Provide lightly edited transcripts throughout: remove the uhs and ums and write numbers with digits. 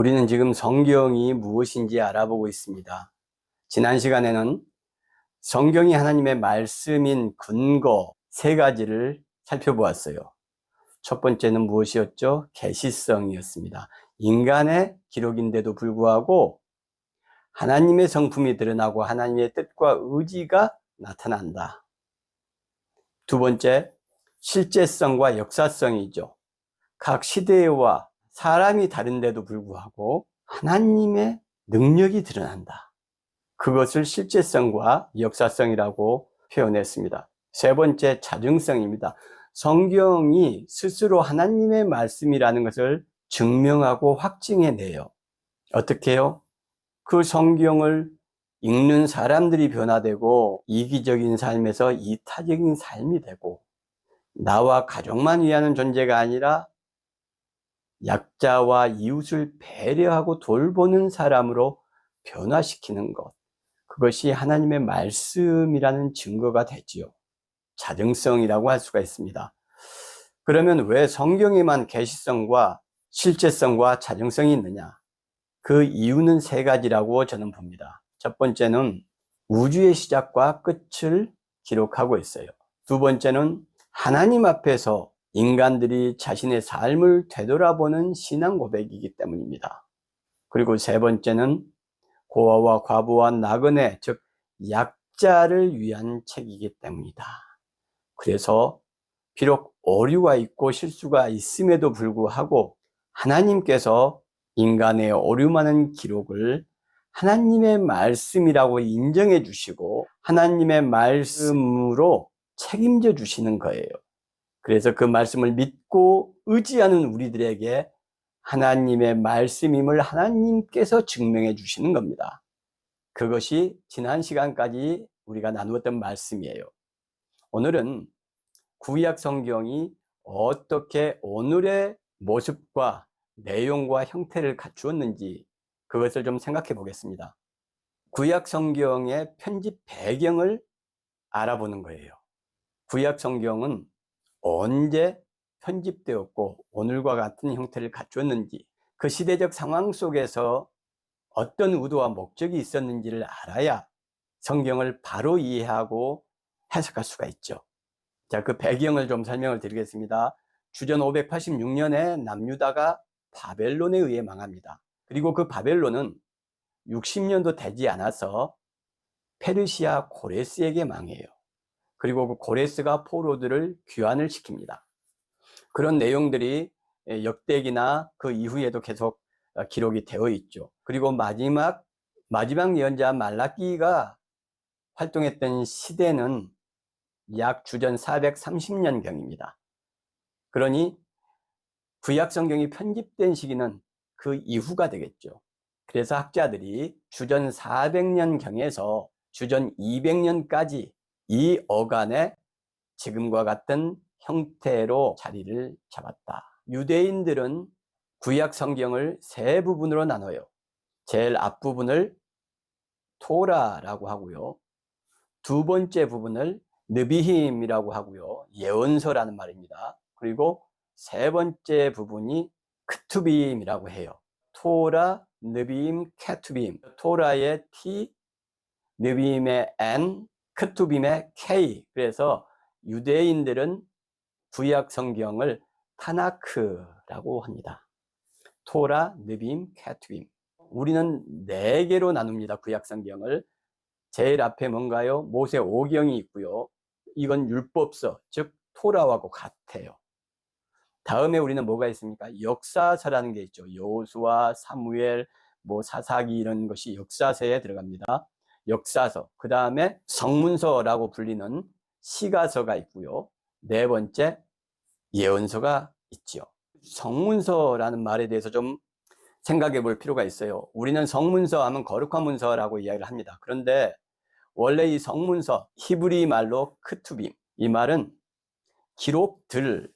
우리는 지금 성경이 무엇인지 알아보고 있습니다. 지난 시간에는 성경이 하나님의 말씀인 근거 세 가지를 살펴보았어요. 첫 번째는 무엇이었죠? 계시성이었습니다. 인간의 기록인데도 불구하고 하나님의 성품이 드러나고 하나님의 뜻과 의지가 나타난다. 두 번째, 실제성과 역사성이죠. 각 시대와 사람이 다른데도 불구하고 하나님의 능력이 드러난다. 그것을 실제성과 역사성이라고 표현했습니다. 세 번째, 자증성입니다. 성경이 스스로 하나님의 말씀이라는 것을 증명하고 확증해내요. 어떻게 해요? 그 성경을 읽는 사람들이 변화되고 이기적인 삶에서 이타적인 삶이 되고 나와 가족만 위하는 존재가 아니라 약자와 이웃을 배려하고 돌보는 사람으로 변화시키는 것. 그것이 하나님의 말씀이라는 증거가 되지요. 자증성이라고 할 수가 있습니다. 그러면 왜 성경에만 계시성과 실제성과 자증성이 있느냐? 그 이유는 세 가지라고 저는 봅니다. 첫 번째는 우주의 시작과 끝을 기록하고 있어요. 두 번째는 하나님 앞에서 인간들이 자신의 삶을 되돌아보는 신앙 고백이기 때문입니다. 그리고 세 번째는 고아와 과부와 나그네, 즉 약자를 위한 책이기 때문이다. 그래서 비록 오류가 있고 실수가 있음에도 불구하고 하나님께서 인간의 오류 많은 기록을 하나님의 말씀이라고 인정해 주시고 하나님의 말씀으로 책임져 주시는 거예요. 그래서 그 말씀을 믿고 의지하는 우리들에게 하나님의 말씀임을 하나님께서 증명해 주시는 겁니다. 그것이 지난 시간까지 우리가 나누었던 말씀이에요. 오늘은 구약 성경이 어떻게 오늘의 모습과 내용과 형태를 갖추었는지 그것을 좀 생각해 보겠습니다. 구약 성경의 편집 배경을 알아보는 거예요. 구약 성경은 언제 편집되었고 오늘과 같은 형태를 갖추었는지 그 시대적 상황 속에서 어떤 의도와 목적이 있었는지를 알아야 성경을 바로 이해하고 해석할 수가 있죠. 자, 그 배경을 좀 설명을 드리겠습니다. 주전 586년에 남유다가 바벨론에 의해 망합니다. 그리고 그 바벨론은 60년도 되지 않아서 페르시아 고레스에게 망해요. 그리고 그 고레스가 포로들을 귀환을 시킵니다. 그런 내용들이 역대기나 그 이후에도 계속 기록이 되어 있죠. 그리고 마지막 예언자 말라기가 활동했던 시대는 약 주전 430년경입니다. 그러니 구약 성경이 편집된 시기는 그 이후가 되겠죠. 그래서 학자들이 주전 400년경에서 주전 200년까지 이 어간에 지금과 같은 형태로 자리를 잡았다. 유대인들은 구약 성경을 세 부분으로 나눠요. 제일 앞부분을 토라라고 하고요. 두 번째 부분을 느비힘이라고 하고요. 예언서라는 말입니다. 그리고 세 번째 부분이 크투빔이라고 해요. 토라, 느비임, 케투빔. 토라의 T, 느비임의 N, 크투빔의 K. 그래서 유대인들은 구약 성경을 타나크라고 합니다. 토라, 느비임, 케투빔. 우리는 네 개로 나눕니다. 구약 성경을. 제일 앞에 뭔가요? 모세 오경이 있고요. 이건 율법서, 즉 토라하고 같아요. 다음에 우리는 뭐가 있습니까? 역사서라는 게 있죠. 여호수아, 사무엘, 사사기 이런 것이 역사서에 들어갑니다. 역사서. 그 다음에 성문서라고 불리는 시가서가 있고요. 네 번째 예언서가 있죠. 성문서라는 말에 대해서 좀 생각해 볼 필요가 있어요. 우리는 성문서 하면 거룩한 문서라고 이야기를 합니다. 그런데 원래 이 성문서, 히브리 말로 크투빔, 이 말은 기록들,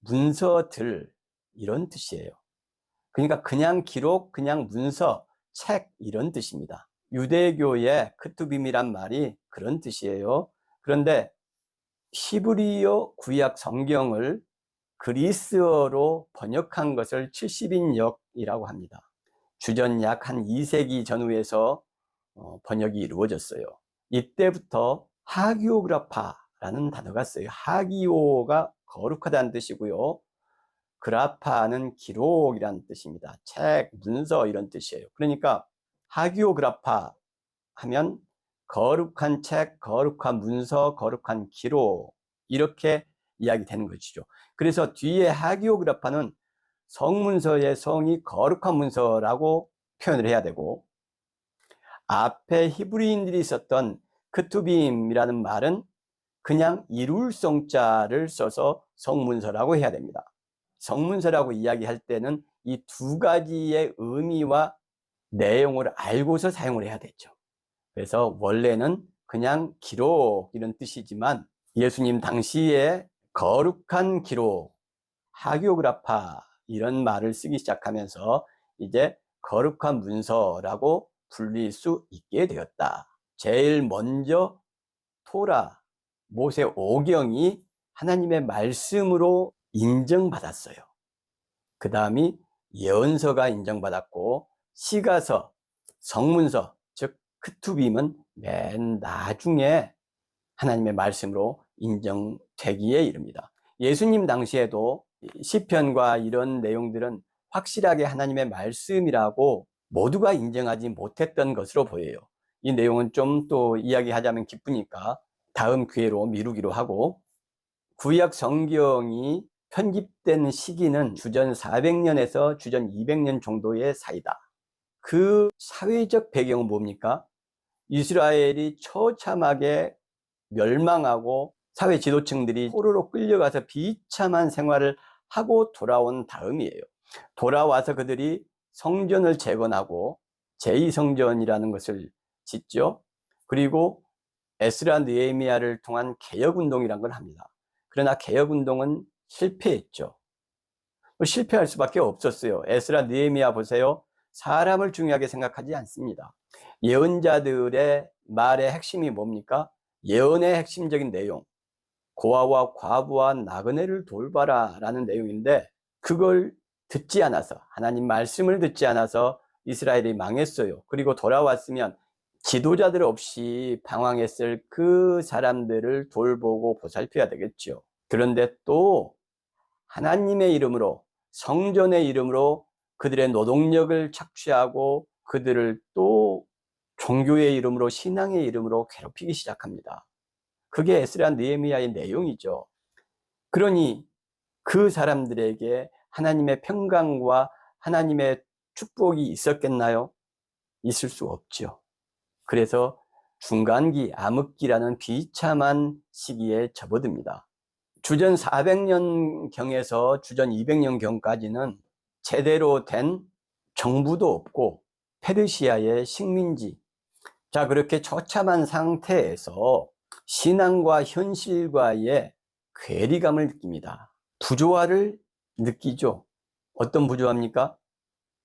문서들 이런 뜻이에요. 그러니까 그냥 기록, 그냥 문서, 책 이런 뜻입니다. 유대교의 크투빔이란 말이 그런 뜻이에요. 그런데 히브리어 구약 성경을 그리스어로 번역한 것을 70인역이라고 합니다. 주전 약 한 2세기 전후에서 번역이 이루어졌어요. 이때부터 하기오그라파라는 단어가 써요. 하기오가 거룩하다는 뜻이고요. 그라파는 기록이라는 뜻입니다. 책, 문서 이런 뜻이에요. 그러니까 하기오그라파 하면 거룩한 책, 거룩한 문서, 거룩한 기록 이렇게 이야기되는 것이죠. 그래서 뒤에 하기오그라파는 성문서의 성이 거룩한 문서라고 표현을 해야 되고, 앞에 히브리인들이 썼던 크투빔이라는 말은 그냥 이룰 성자를 써서 성문서라고 해야 됩니다. 성문서라고 이야기할 때는 이 두 가지의 의미와 내용을 알고서 사용을 해야 되죠. 그래서 원래는 그냥 기록 이런 뜻이지만 예수님 당시에 거룩한 기록, 하기오그라파 이런 말을 쓰기 시작하면서 이제 거룩한 문서라고 불릴 수 있게 되었다. 제일 먼저 토라, 모세 오경이 하나님의 말씀으로 인정받았어요. 그 다음이 예언서가 인정받았고, 시가서, 성문서, 즉 크투빔은 맨 나중에 하나님의 말씀으로 인정되기에 이릅니다. 예수님 당시에도 시편과 이런 내용들은 확실하게 하나님의 말씀이라고 모두가 인정하지 못했던 것으로 보여요. 이 내용은 좀 또 이야기하자면 기쁘니까 다음 기회로 미루기로 하고, 구약 성경이 편집된 시기는 주전 400년에서 주전 200년 정도의 사이다. 그 사회적 배경은 뭡니까? 이스라엘이 처참하게 멸망하고 사회 지도층들이 포로로 끌려가서 비참한 생활을 하고 돌아온 다음이에요. 돌아와서 그들이 성전을 재건하고 제2성전이라는 것을 짓죠. 그리고 에스라 느헤미야를 통한 개혁운동이란 걸 합니다. 그러나 개혁운동은 실패했죠. 실패할 수밖에 없었어요. 에스라 느헤미야 보세요. 사람을 중요하게 생각하지 않습니다. 예언자들의 말의 핵심이 뭡니까? 예언의 핵심적인 내용, 고아와 과부와 나그네를 돌봐라 라는 내용인데, 그걸 듣지 않아서, 하나님 말씀을 듣지 않아서 이스라엘이 망했어요. 그리고 돌아왔으면 지도자들 없이 방황했을 그 사람들을 돌보고 보살펴야 되겠죠. 그런데 또 하나님의 이름으로, 성전의 이름으로 그들의 노동력을 착취하고 그들을 또 종교의 이름으로, 신앙의 이름으로 괴롭히기 시작합니다. 그게 에스라 느헤미야의 내용이죠. 그러니 그 사람들에게 하나님의 평강과 하나님의 축복이 있었겠나요? 있을 수 없죠. 그래서 중간기, 암흑기라는 비참한 시기에 접어듭니다. 주전 400년경에서 주전 200년경까지는 제대로 된 정부도 없고 페르시아의 식민지, 자, 그렇게 처참한 상태에서 신앙과 현실과의 괴리감을 느낍니다. 부조화를 느끼죠. 어떤 부조화입니까?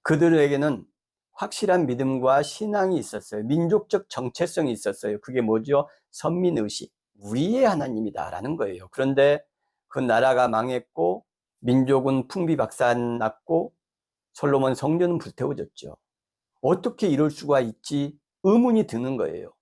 그들에게는 확실한 믿음과 신앙이 있었어요. 민족적 정체성이 있었어요. 그게 뭐죠? 선민의식. 우리의 하나님이다 라는 거예요. 그런데 그 나라가 망했고 민족은 풍비박산났고 솔로몬 성전은 불태워졌죠. 어떻게 이럴 수가 있지? 의문이 드는 거예요.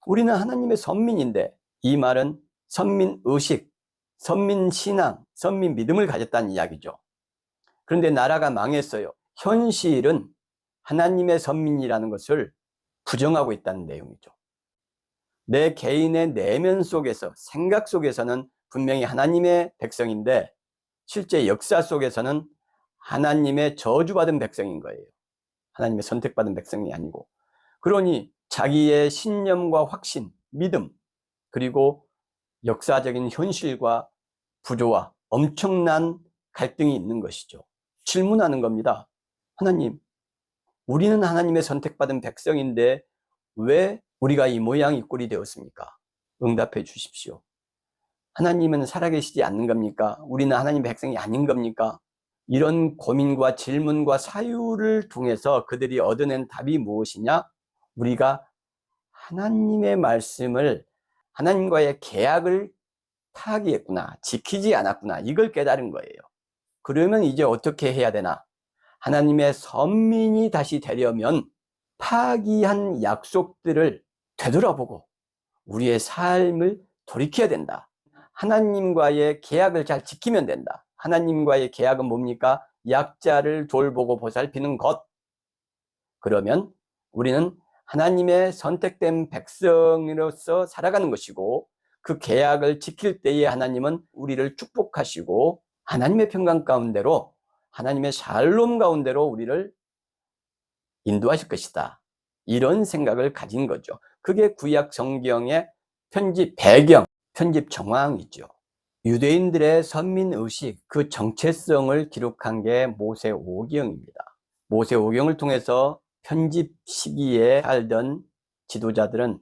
우리는 하나님의 선민인데, 이 말은 선민의식, 선민신앙, 선민믿음을 가졌다는 이야기죠. 그런데 나라가 망했어요. 현실은 하나님의 선민이라는 것을 부정하고 있다는 내용이죠. 내 개인의 내면 속에서, 생각 속에서는 분명히 하나님의 백성인데 실제 역사 속에서는 하나님의 저주받은 백성인 거예요. 하나님의 선택받은 백성이 아니고. 그러니 자기의 신념과 확신, 믿음, 그리고 역사적인 현실과 부조화, 엄청난 갈등이 있는 것이죠. 질문하는 겁니다. 하나님, 우리는 하나님의 선택받은 백성인데 왜 우리가 이 모양 이 꼴이 되었습니까? 응답해 주십시오. 하나님은 살아계시지 않는 겁니까? 우리는 하나님의 백성이 아닌 겁니까? 이런 고민과 질문과 사유를 통해서 그들이 얻어낸 답이 무엇이냐? 우리가 하나님의 말씀을, 하나님과의 계약을 파기했구나, 지키지 않았구나, 이걸 깨달은 거예요. 그러면 이제 어떻게 해야 되나? 하나님의 선민이 다시 되려면 파기한 약속들을 되돌아보고 우리의 삶을 돌이켜야 된다. 하나님과의 계약을 잘 지키면 된다. 하나님과의 계약은 뭡니까? 약자를 돌보고 보살피는 것. 그러면 우리는 하나님의 선택된 백성으로서 살아가는 것이고, 그 계약을 지킬 때에 하나님은 우리를 축복하시고 하나님의 평강 가운데로, 하나님의 샬롬 가운데로 우리를 인도하실 것이다. 이런 생각을 가진 거죠. 그게 구약 성경의 편집 배경, 편집 정황이죠. 유대인들의 선민의식, 그 정체성을 기록한 게 모세오경입니다. 모세오경을 통해서 편집 시기에 살던 지도자들은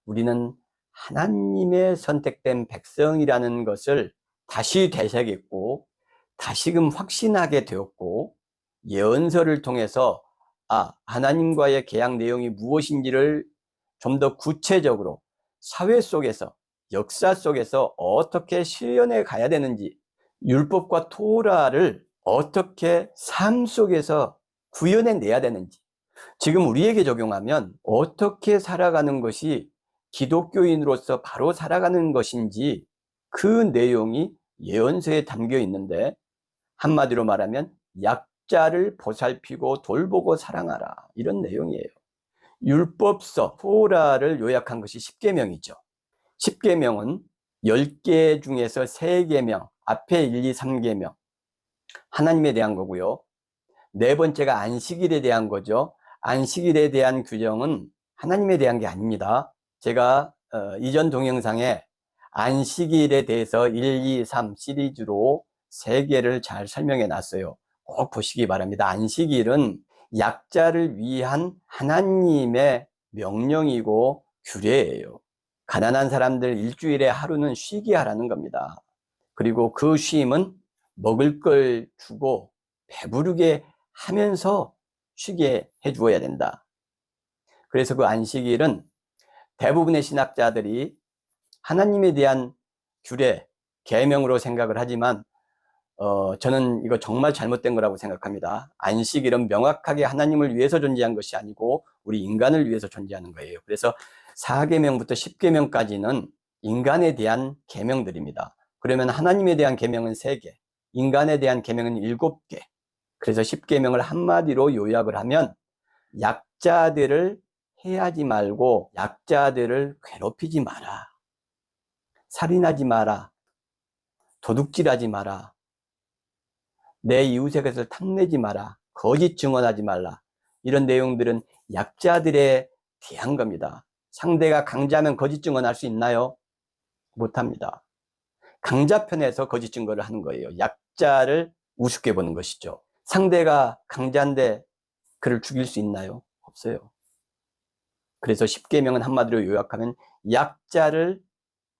우리는 하나님의 선택된 백성이라는 것을 다시 되새겼고, 다시금 확신하게 되었고, 예언서를 통해서 하나님과의 계약 내용이 무엇인지를 좀 더 구체적으로 사회 속에서, 역사 속에서 어떻게 실현해 가야 되는지, 율법과 토라를 어떻게 삶 속에서 구현해 내야 되는지, 지금 우리에게 적용하면 어떻게 살아가는 것이 기독교인으로서 바로 살아가는 것인지, 그 내용이 예언서에 담겨 있는데, 한마디로 말하면 약자를 보살피고 돌보고 사랑하라, 이런 내용이에요. 율법서 토라를 요약한 것이 십계명이죠. 십계명은 10개 중에서 3계명, 앞에 1, 2, 3계명 하나님에 대한 거고요. 네 번째가 안식일에 대한 거죠. 안식일에 대한 규정은 하나님에 대한 게 아닙니다. 제가 이전 동영상에 안식일에 대해서 1, 2, 3 시리즈로 3개를 잘 설명해 놨어요. 꼭 보시기 바랍니다. 안식일은 약자를 위한 하나님의 명령이고 규례예요. 가난한 사람들 일주일에 하루는 쉬게 하라는 겁니다. 그리고 그 쉼은 먹을 걸 주고 배부르게 하면서 쉬게 해 주어야 된다. 그래서 그 안식일은 대부분의 신학자들이 하나님에 대한 규례, 계명으로 생각을 하지만 저는 이거 정말 잘못된 거라고 생각합니다. 안식일은 명확하게 하나님을 위해서 존재한 것이 아니고 우리 인간을 위해서 존재하는 거예요. 그래서 4계명부터 10계명까지는 인간에 대한 계명들입니다. 그러면 하나님에 대한 계명은 3개, 인간에 대한 계명은 7개. 그래서 10계명을 한마디로 요약을 하면, 약자들을 해하지 말고 약자들을 괴롭히지 마라, 살인하지 마라, 도둑질하지 마라, 내 이웃의 것을 탐내지 마라, 거짓 증언하지 말라, 이런 내용들은 약자들에 대한 겁니다. 상대가 강자면 거짓 증언할 수 있나요? 못합니다. 강자 편에서 거짓 증거를 하는 거예요. 약자를 우습게 보는 것이죠. 상대가 강자인데 그를 죽일 수 있나요? 없어요. 그래서 10계명은 한마디로 요약하면 약자를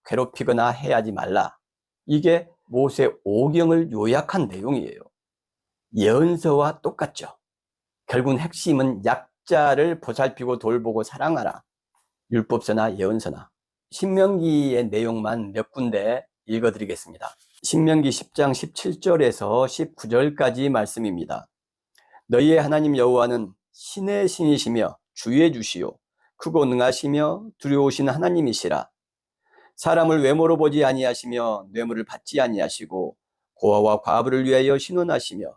괴롭히거나 해하지 말라. 이게 모세오경을 요약한 내용이에요. 예언서와 똑같죠. 결국은 핵심은 약자를 보살피고 돌보고 사랑하라. 율법서나 예언서나. 신명기의 내용만 몇 군데 읽어드리겠습니다. 신명기 10장 17절에서 19절까지 말씀입니다. 너희의 하나님 여호와는 신의 신이시며 주의 주시요 크고 능하시며 두려우신 하나님이시라. 사람을 외모로 보지 아니하시며 뇌물을 받지 아니하시고 고아와 과부를 위하여 신원하시며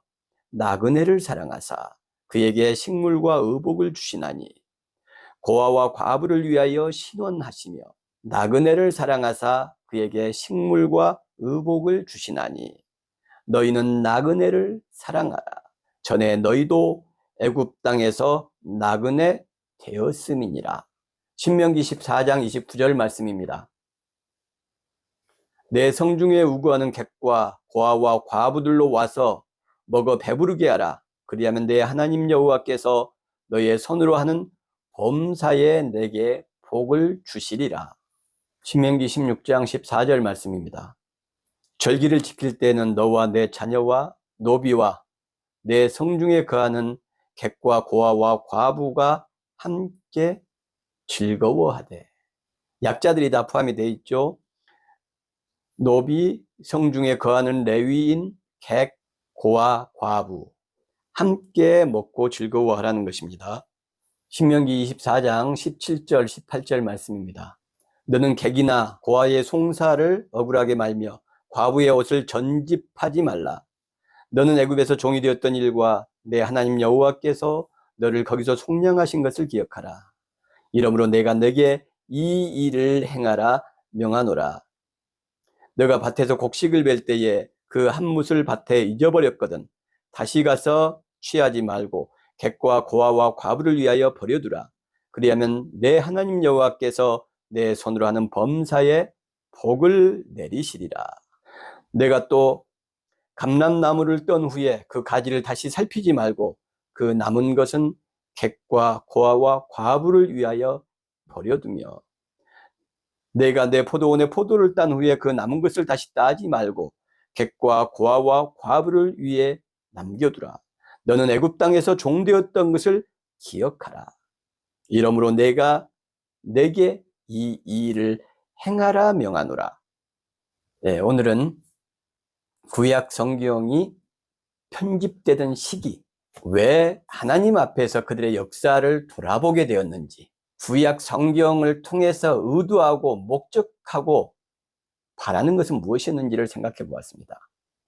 나그네를 사랑하사 그에게 식물과 의복을 주시나니, 고아와 과부를 위하여 신원하시며 나그네를 사랑하사 그에게 식물과 의복을 주시나니, 너희는 나그네를 사랑하라. 전에 너희도 애굽 땅에서 나그네 되었음이니라. 신명기 14장 29절 말씀입니다. 내 성중에 우거하는 객과 고아와 과부들로 와서 먹어 배부르게 하라. 그리하면 내 하나님 여호와께서 너희의 손으로 하는 범사에 내게 복을 주시리라. 신명기 16장 14절 말씀입니다. 절기를 지킬 때는 너와 내 자녀와 노비와 내 성중에 거하는 객과 고아와 과부가 함께 즐거워하되. 약자들이 다 포함이 되어 있죠. 노비, 성중에 거하는 레위인, 객, 고아, 과부, 함께 먹고 즐거워하라는 것입니다. 신명기 24장 17절 18절 말씀입니다. 너는 객이나 고아의 송사를 억울하게 말며 과부의 옷을 전집하지 말라. 너는 애굽에서 종이 되었던 일과 내 하나님 여호와께서 너를 거기서 속량하신 것을 기억하라. 이러므로 내가 너에게 이 일을 행하라 명하노라. 너가 밭에서 곡식을 벨 때에 그 한 뭇을 밭에 잊어버렸거든 다시 가서 취하지 말고 객과 고아와 과부를 위하여 버려두라. 그리하면 내 하나님 여호와께서 내 손으로 하는 범사에 복을 내리시리라. 내가 또 감람나무를 떤 후에 그 가지를 다시 살피지 말고 그 남은 것은 객과 고아와 과부를 위하여 버려두며 내가 내 포도원에 포도를 딴 후에 그 남은 것을 다시 따지 말고 객과 고아와 과부를 위해 남겨두라. 너는 애굽 땅에서 종되었던 것을 기억하라. 이러므로 내가 내게 이 일을 행하라 명하노라. 네, 오늘은 구약 성경이 편집되던 시기, 왜 하나님 앞에서 그들의 역사를 돌아보게 되었는지, 구약 성경을 통해서 의도하고 목적하고 바라는 것은 무엇이었는지를 생각해 보았습니다.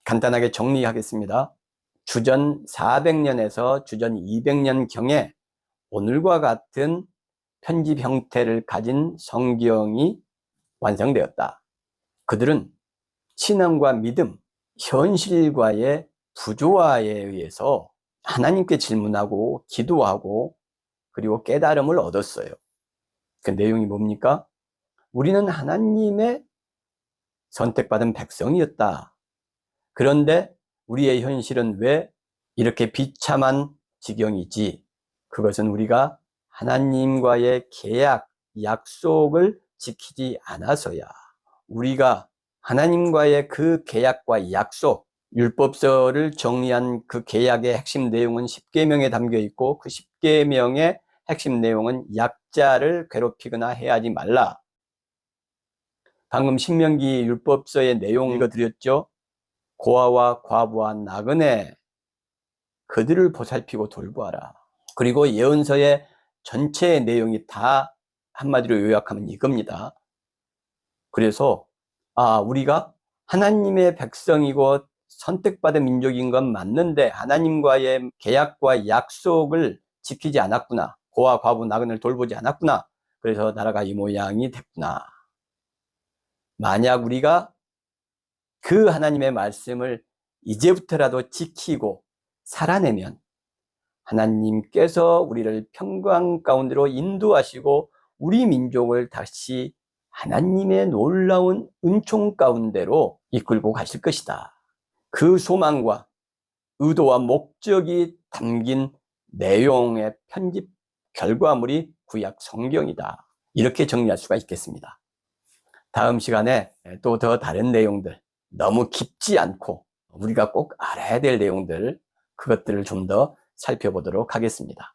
간단하게 정리하겠습니다. 주전 400년에서 주전 200년경에 오늘과 같은 편집 형태를 가진 성경이 완성되었다. 그들은 신앙과 믿음, 현실과의 부조화에 의해서 하나님께 질문하고 기도하고 그리고 깨달음을 얻었어요. 그 내용이 뭡니까? 우리는 하나님의 선택받은 백성이었다. 그런데 우리의 현실은 왜 이렇게 비참한 지경이지? 그것은 우리가 하나님과의 계약, 약속을 지키지 않아서야. 우리가 하나님과의 그 계약과 약속, 율법서를 정리한 그 계약의 핵심 내용은 10계명에 담겨 있고 그 10계명의 핵심 내용은 약자를 괴롭히거나 해하지 말라. 방금 신명기 율법서의 내용 읽어드렸죠. 고아와 과부와 나그네 그들을 보살피고 돌보아라. 그리고 예언서의 전체의 내용이 다 한마디로 요약하면 이겁니다. 그래서 우리가 하나님의 백성이고 선택받은 민족인 건 맞는데 하나님과의 계약과 약속을 지키지 않았구나. 고아, 과부, 나그네를 돌보지 않았구나. 그래서 나라가 이 모양이 됐구나. 만약 우리가 그 하나님의 말씀을 이제부터라도 지키고 살아내면 하나님께서 우리를 평강 가운데로 인도하시고 우리 민족을 다시 하나님의 놀라운 은총 가운데로 이끌고 가실 것이다. 그 소망과 의도와 목적이 담긴 내용의 편집 결과물이 구약 성경이다. 이렇게 정리할 수가 있겠습니다. 다음 시간에 또 더 다른 내용들, 너무 깊지 않고 우리가 꼭 알아야 될 내용들, 그것들을 좀 더 살펴보도록 하겠습니다.